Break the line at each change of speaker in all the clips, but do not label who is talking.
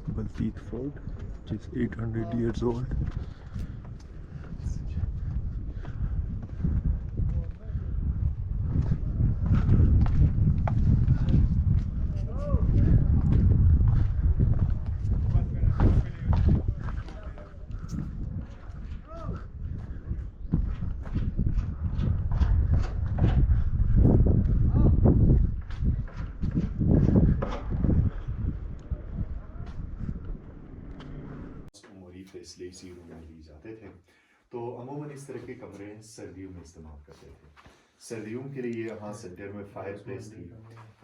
Baljeet Fort, which is 800 years old.
उमरी फैसले इसी room में ली जाते थे। तो अमूमन इस तरह के कमरे सर्दियों में इस्तेमाल करते थे। सर्दियों के लिए यहाँ सेंटर में फायर प्लेस थी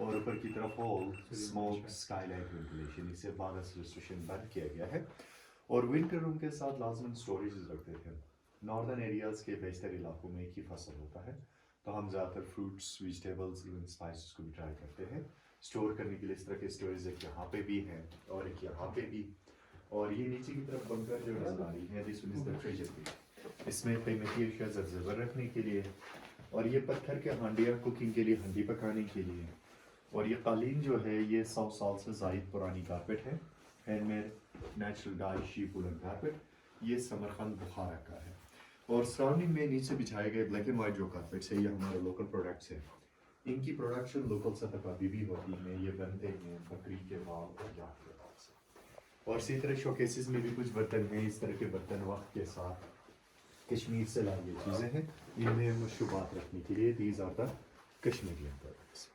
और ऊपर की तरफ हॉल, स्मोक, स्काईलाइट, वेंटिलेशन, इसे बारह रेस्ट्रिक्शन बंद किया गया है। और विंटर रूम के साथ लाजमन स्टोरेज रखते थे। नॉर्दर्न एरियाज़ के बेशतर इलाकों में एक ही फसल होता है, तो हम ज़्यादातर फ्रूट्स, वेजिटेबल्स, इवन स्पाइसेस को भी ट्राई करते हैं। स्टोर करने के लिए इस तरह के स्टोरेज एक यहाँ पे भी है और एक यहाँ पे भी। और ये नीचे की तरफ बंकर जो नजर आ रही है, this one is the treasure भी। इसमें कीमती अशिया ज़र रखने के लिए, और ये पत्थर के हांडियाँ कुकिंग के लिए, हंडी पकाने के लिए। और ये कालीन जो है ये 100 साल से ज़ायद पुरानी कारपेट है, handmade natural die sheep woollen carpet. ये समरकंद बुखारा का है। और सराउंडिंग में नीचे बिछाए गए ब्लैक एंड वाइट जो कारपेट्स है, ये हमारे लोकल प्रोडक्ट्स हैं। इनकी प्रोडक्शन लोकल सतह पर अभी भी होती है। ये बनते हैं बकरी के बाल और याक के बाल से। और इसी तरह शोकेसेस में भी कुछ बर्तन हैं। इस तरह के बर्तन वक्त के साथ कश्मीर से लाई हुई चीज़ें हैं। इनमें मशरूबात रखने के लिए दीज आर द कश्मीरियन प्रोडक्ट्स।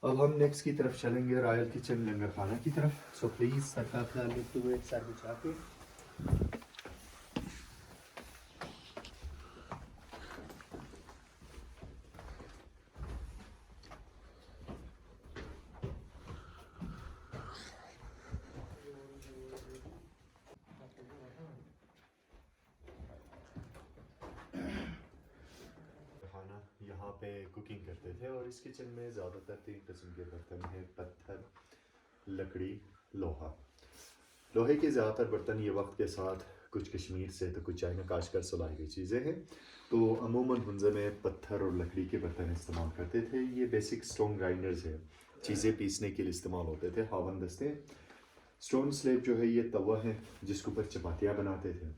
अब हम नेक्स्ट की तरफ चलेंगे, रॉयल किचन लंगर खाना की तरफ। सो प्लीज़ सरकार ख्याल रखते हुए एक साथ बिछा के। खाना यहाँ पे कुकिंग करते थे। और इस किचन में ज़्यादातर 3 किस्म के बर्तन हैं: पत्थर, लकड़ी, लोहा। लोहे के ज़्यादातर बर्तन ये वक्त के साथ कुछ कश्मीर से तो कुछ चाइना काशगर से लाई गई चीज़ें हैं। तो अमूमन हुंज़े में पत्थर और लकड़ी के बर्तन इस्तेमाल करते थे। ये बेसिक स्टोन ग्राइंडर्स है, चीज़ें पीसने के लिए इस्तेमाल होते थे। हावन दस्ते। स्टोन स्लेब जो है ये तवा है जिसके ऊपर चपातियाँ बनाते थे।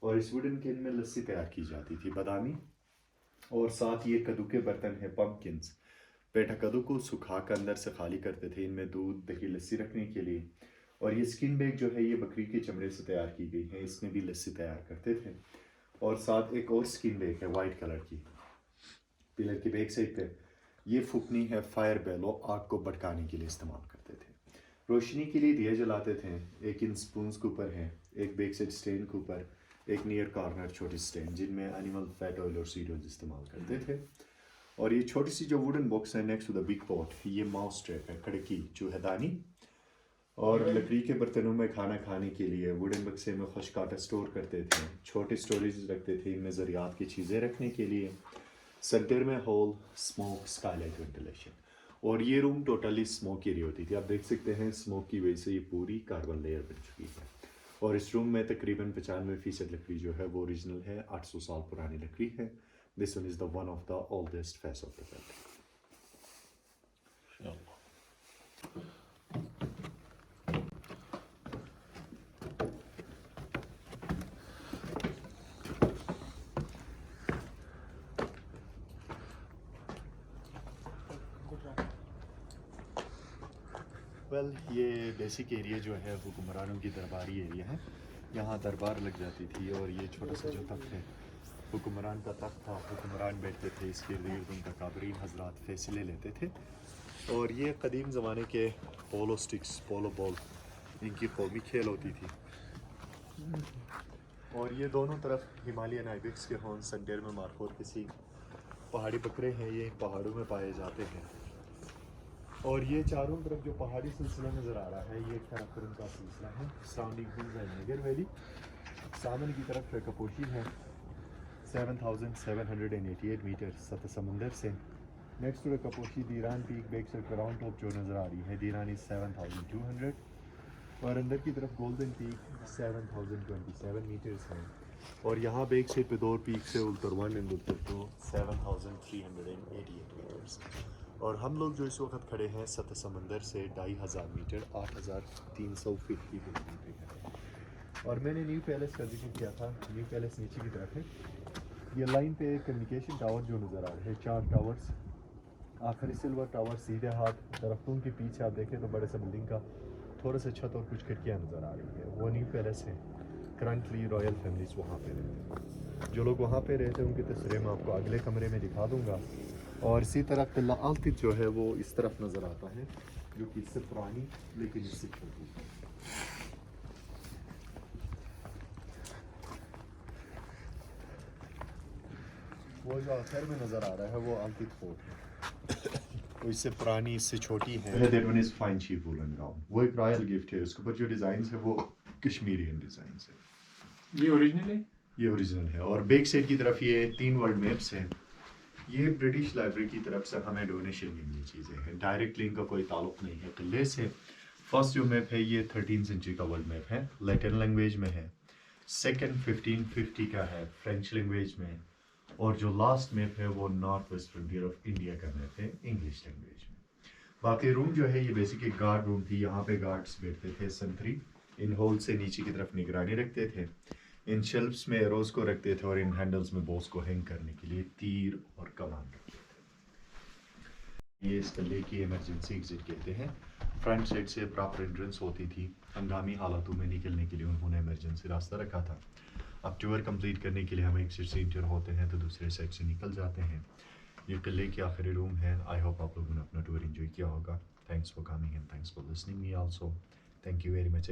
और इस वुडन केन में लस्सी तैयार की जाती थी, बादामी। और साथ ये कद्दू के बर्तन है, पम्पकिन्स। पेठा कद्दू को सुखा कर अंदर से खाली करते थे, इनमें दूध, दही, लस्सी रखने के लिए। और ये स्किन बैग जो है ये बकरी के चमड़े से तैयार की गई है, इसमें भी लस्सी तैयार करते थे। और साथ एक और स्किन बैग है वाइट कलर की, पिलर की बैक साइड पे। ये फुकनी है, फायर बेलो, आग को भड़काने के लिए इस्तेमाल करते थे। रोशनी के लिए दिए जलाते थे। एक इन स्पून के ऊपर है, एक बैक साइड स्टैंड के ऊपर, एक नियर कॉर्नर छोटी स्टैंड जिनमें एनिमल फैट ऑयल और सीड ऑयल इस्तेमाल करते थे। और ये छोटी सी जो वुडन बॉक्स है next to the big pot, ये माउस ट्रैप है, खड़की, चूहेदानी। और लकड़ी के बर्तनों में खाना खाने के लिए वुडन बक्से में खुश्क आटा स्टोर करते थे। छोटे स्टोरेज रखते थे इनमें ज़रियात की चीज़ें रखने के लिए। सेंटर में हॉल, स्मोक, स्काईलाइट, वेंटिलेशन। और ये रूम टोटली स्मोक एरिया होती थी। आप देख सकते हैं स्मोक की वजह से ये पूरी कार्बन लेयर बन चुकी है। और इस रूम में तकरीबन 95% लकड़ी जो है वो ओरिजिनल है, 800 साल पुरानी लकड़ी है। This one is the one of the oldest face of the building. Well ये बेसिक एरिया जो है हुक्मरानों की दरबारी एरिया है। यहाँ दरबार लग जाती थी। और ये छोटा सा जो तख्त है हुक्मरान का तख्त था, हुक्मरान बैठते थे, इसके इर्द गिर्द उनका काबरीन हजरात फैसले लेते थे। और ये कदीम ज़माने के पोलो स्टिक्स, पोलो बॉल, इनकी कौमी खेल होती थी। और ये दोनों तरफ हिमालयन आइबेक्स के हॉर्न, संडेर में मार्कोर किसी पहाड़ी बकरे हैं, ये इन पहाड़ों में पाए जाते हैं। और ये चारों तरफ जो पहाड़ी सिलसिला नज़र आ रहा है ये कराकोरम का सिलसिला है। Surrounding hills and Nagar valley. सामने की तरफ कपोशी है 7788 मीटर सतह समंदर से। नेक्स्ट टू कपोशी दीरान पीक बैक से क्राउन टॉप जो नज़र आ रही है, दीरान इज 7200। और अंदर की तरफ गोल्डन पीक 7027 मीटर्स है। और यहाँ बैक साइड पे दो पीक से उल्तर 1 एंड उल्तर 2 7388 मीटर्स। और हम लोग जो इस वक्त खड़े हैं सतह समंदर से 2500 मीटर 8300 फीट की बिल्डिंग पे हैं। और मैंने न्यू पैलेस का जिक्र किया था। न्यू पैलेस नीचे की तरफ है। ये लाइन पे कम्युनिकेशन टावर जो नज़र आ रहे हैं, 4 टावर्स। आखिरी सिल्वर टावर सीधे हाथ दरख्तों के पीछे आप देखें तो बड़े सा बिल्डिंग का थोड़ा सा छत और कुछ खिड़कियाँ नज़र आ रही है, वो न्यू पैलेस है। करंटली रॉयल फैमिलीज वहाँ पे रहते हैं। जो लोग वहाँ पे रहते हैं उनकी तस्वीरें मैं आपको अगले कमरे में दिखा दूँगा। और इसी तरह किला आलतित जो है वो इस तरफ नज़र आता है, जो कि इससे पुरानी लेकिन इससे छोटी है। वो जो आखिर में नज़र आ रहा है वो आलतित फोर्ट है। वो इससे पुरानी, इससे छोटी है। That one is fine sheep woolen gown। वो एक रॉयल गिफ्ट है। उसके ऊपर जो डिज़ाइन है वो कश्मीरियन डिज़ाइन है।
ये ओरिजिनल है?
ये ओरिजिनल है। और बैक साइड की तरफ ये 3 वर्ल्ड मैप्स हैं। ये ब्रिटिश लाइब्रेरी की तरफ से हमें डोनेशन में ये चीज़ें हैं। डायरेक्टली इनका कोई ताल्लुक नहीं है किले से। फर्स्ट जो मैप है ये 13वीं सेंचुरी का वर्ल्ड मैप है, लैटिन लैंग्वेज में है। सेकंड 1550 का है, फ्रेंच लैंग्वेज में। और जो लास्ट मैप है वो north west frontier of India का मैप है, इंग्लिश लैंग्वेज में। बाकी रूम जो है ये बेसिकली गार्ड रूम थी। यहाँ पे गार्ड्स बैठते थे, संतरी इन होल से नीचे की तरफ निगरानी रखते थे। इन शेल्फ्स में एरोज को रखते थे और इन हैंडल्स में बोस को हैंग करने के लिए तीर और कमान रखते थे। ये इस किले की इमरजेंसी एग्जिट कहते हैं। फ्रंट साइड से प्रॉपर एंट्रेंस होती थी। हंगामी हालातों में निकलने के लिए उन्होंने इमरजेंसी रास्ता रखा था। अब टूर कंप्लीट करने के लिए हम एक साइड से इंटर होते हैं तो दूसरे साइड से निकल जाते हैं। ये किले के आखिरी रूम है। आई होप आप लोगों ने अपना टूर एंजॉय किया होगा। Thanks for coming and thanks for listening me also. Thank you very much.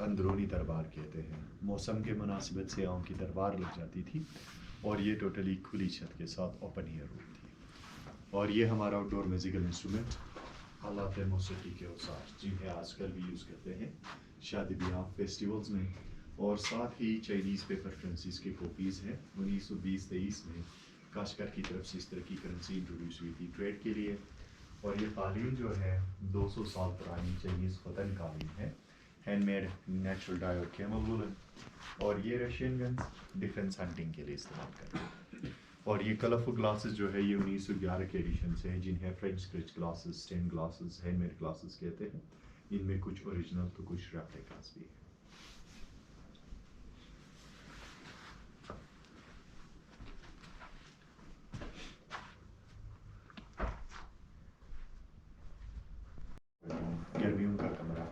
अंदरूनी दरबार कहते हैं। मौसम के मुनासिबत से आम की दरबार लग जाती थी और ये टोटली खुली छत के साथ ओपन एयर रूम थी। और ये हमारा आउटडोर म्यूजिकल इंस्ट्रूमेंट आलात मौसीकी के औजार जिन्हें आजकल भी यूज़ करते हैं शादी ब्याह फेस्टिवल्स में। और साथ ही चाइनीज़ पेपर करेंसीज की कॉपीज़ हैं। 1920-23 में काशगर की तरफ से इस तरह की करेंसी इंट्रोड्यूस हुई थी ट्रेड के लिए। और ये कालीन जो है 200 साल पुरानी चाइनीज़ वतन कालीन है, हैंडमेड नेचुरल डाई और कैमल वुलन। और ये रशियन गन्स डिफेंस हंटिंग के लिए इस्तेमाल करते हैं। और ये कलरफुल ग्लासेस जो है ये 1911 के एडिशन से हैं, जिन्हें French scratch glasses, stain glasses, handmade glasses कहते हैं। इनमें कुछ ओरिजिनल तो कुछ रेप्लिकास भी हैं। गर्मियों का कमरा।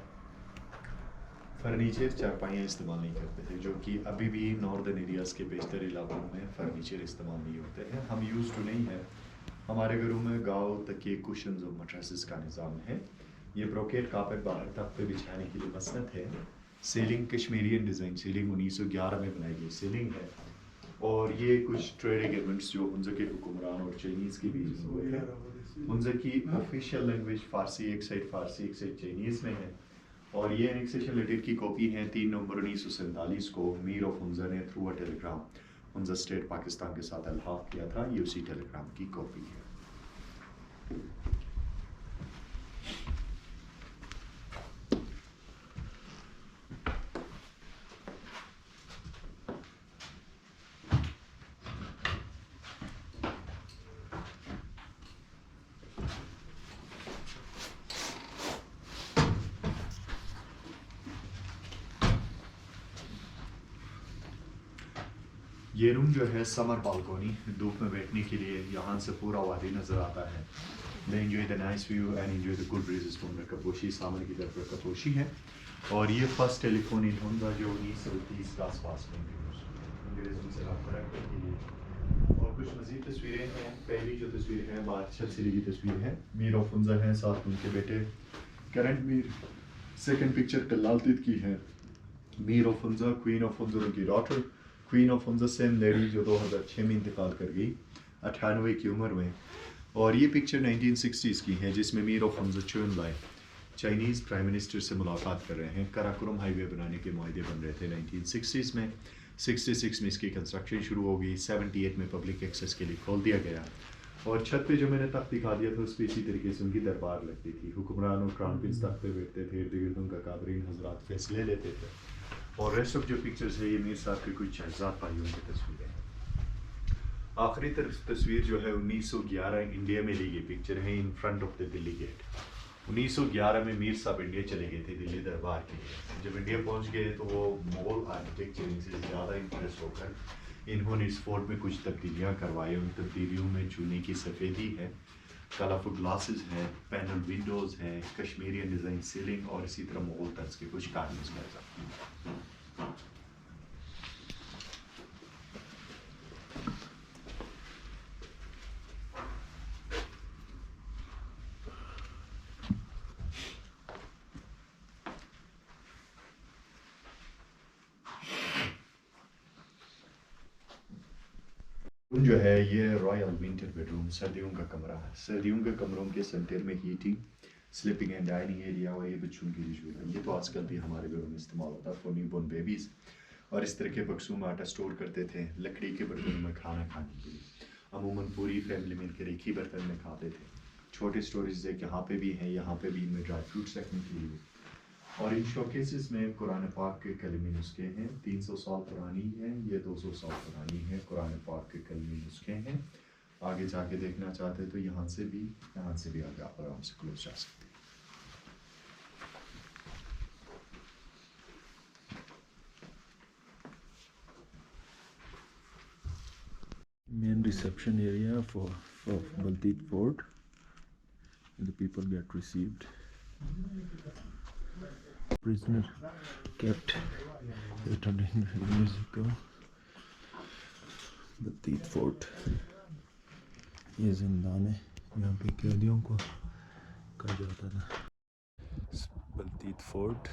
फर्नीचर चारपाइयाँ इस्तेमाल नहीं करते थे, जो कि अभी भी नॉर्दर्न एरियाज़ के बेशतर इलाकों में फर्नीचर इस्तेमाल नहीं होते हैं। हम यूज़ टू नहीं है। हमारे घरों में गाव तकिए, कुशन्स और मट्रेसेस का निज़ाम है। ये ब्रोकेट कार्पेट बाहर तक पे बिछाने के लिए मसनत है। सीलिंग कश्मीरियन डिज़ाइन सीलिंग 1911 में बनाई गई सीलिंग है। और ये कुछ ट्रेड एग्रीमेंट्स जो हुंज़ा के हुक्मरान और चाइनीज़ के बीच में हुए हैं। हुंज़ा की ऑफिशियल लैंग्वेज फ़ारसी, एक साइड फ़ारसी एक साइड चाइनीज़ में है। और ये एनेक्सेशन लेटर की कॉपी है 3 नवंबर 1947 को मीर ऑफ हुंज़ा ने through a telegram Hunza state Pakistan के साथ अलहाक किया था। ये उसी टेलीग्राम की कॉपी है। ये रूम जो है समर बालकोनी, धूप में बैठने के लिए। यहाँ से पूरा वादी नज़र आता है। They enjoy the nice view and enjoy the good breezes from the Kaposhi. सामने की तरफ Kaposhi है और ये फर्स्ट टेलीफोन इन होंडा जो 1930 के आसपास में अंग्रेज़ों से रब्ता रखने के लिए। और कुछ मज़ीद तस्वीरें हैं। पहली जो तस्वीर है बादशाह सिरी की तस्वीर है। मीर ऑफ फुंजा हैं, साथ उनके बेटे करंट मीर। सेकंड पिक्चर कलालतीत की है। Mir of Hunza, queen of Hunza उनकी daughter. Queen of Hunza same lady जो 2006 में इंतकाल कर गई 98 की उम्र में। और ये पिक्चर 1960s की है जिसमें मीर ऑफ फुंजा चुन लाए चाइनीज़ प्राइम मिनिस्टर से मुलाकात कर रहे हैं। कराकोरम हाईवे बनाने के मुआहदे बन रहे थे 1960s में। 66 में इसकी कंस्ट्रक्शन शुरू होगी। 78 में पब्लिक एक्सेस के लिए खोल दिया गया। और छत पे जो मैंने तख्त दिखा दिया था उस पर इसी तरीके से उनकी दरबार लगती थी। हुक्मरान और क्राउन प्रिंस तख्त पे बैठते थे, इर्द गिर्द उनका काबरीन हजरात फैसले लेते थे। और रेस्ट ऑफ जो पिक्चर्स है ये मीर साहब के कुछ शहजाद भाइयों की तस्वीरें हैं। आखिरी तस्वीर जो है 1911 इंडिया में ली गई पिक्चर है in front of the Delhi gate. 1911 में मीर साहब इंडिया चले गए थे दिल्ली दरबार के लिए। जब इंडिया पहुंच गए तो वो मुगल आर्किटेक्चरिंग से ज़्यादा इंप्रेस होकर इन्होंने इस फोर्ट में कुछ तब्दीलियाँ करवाई। उन तब्दीलियों में चूने की सफ़ेदी है, कलरफुल ग्लासेस हैं, पैनल विंडोज़ हैं, कश्मीरियन डिज़ाइन सीलिंग और इसी तरह मुगल तर्ज के कुछ कार्टन्स कर सकते हैं। जो है ये रॉयल विंटर बेडरूम सर्दियों का कमरा है। सर्दियों के कमरों के सेंटर में heating, sleeping and dining area और ये बच्चों की रिजूल है। ये तो आजकल भी हमारे घरों में इस्तेमाल होता है फॉर न्यूबॉर्न बेबीज़। और इस तरह के बक्सों में आटा स्टोर करते थे, लकड़ी के बर्तनों में खाना खाने के लिए। अमूमन पूरी फैमिली मिलकर एक ही बर्तन में खाते थे। छोटे स्टोरेज एक यहाँ पे भी हैं, यहाँ पे भी इनमें ड्राई फ्रूट्स रखने के लिए। और इन शोकेसेस में कुरान पाक के कलमी नुस्खे हैं। 300 साल पुरानी है, ये 200 साल पुरानी है। कुरान पाक के कलमी नुस्खे हैं। आगे जाके देखना चाहते तो यहाँ से भी आगे आप आराम से क्लोज जा सकते हैं।
Main reception area for Baltit Fort. The people get received. Prisoner kept 800 years ago. Baltit Fort. ये जिंदान है, यहाँ पे कैदियों को कहा जाता था। बल्तीत फोर्ट,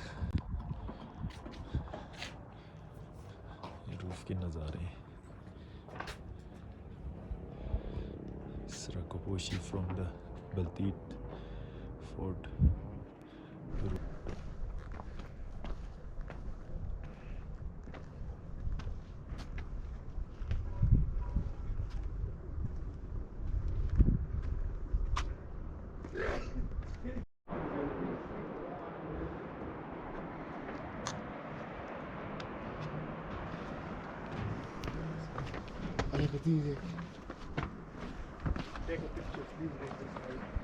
ये रूफ के नज़ारे। Srakoposhi from the Baltit Fort.
Take a picture, please.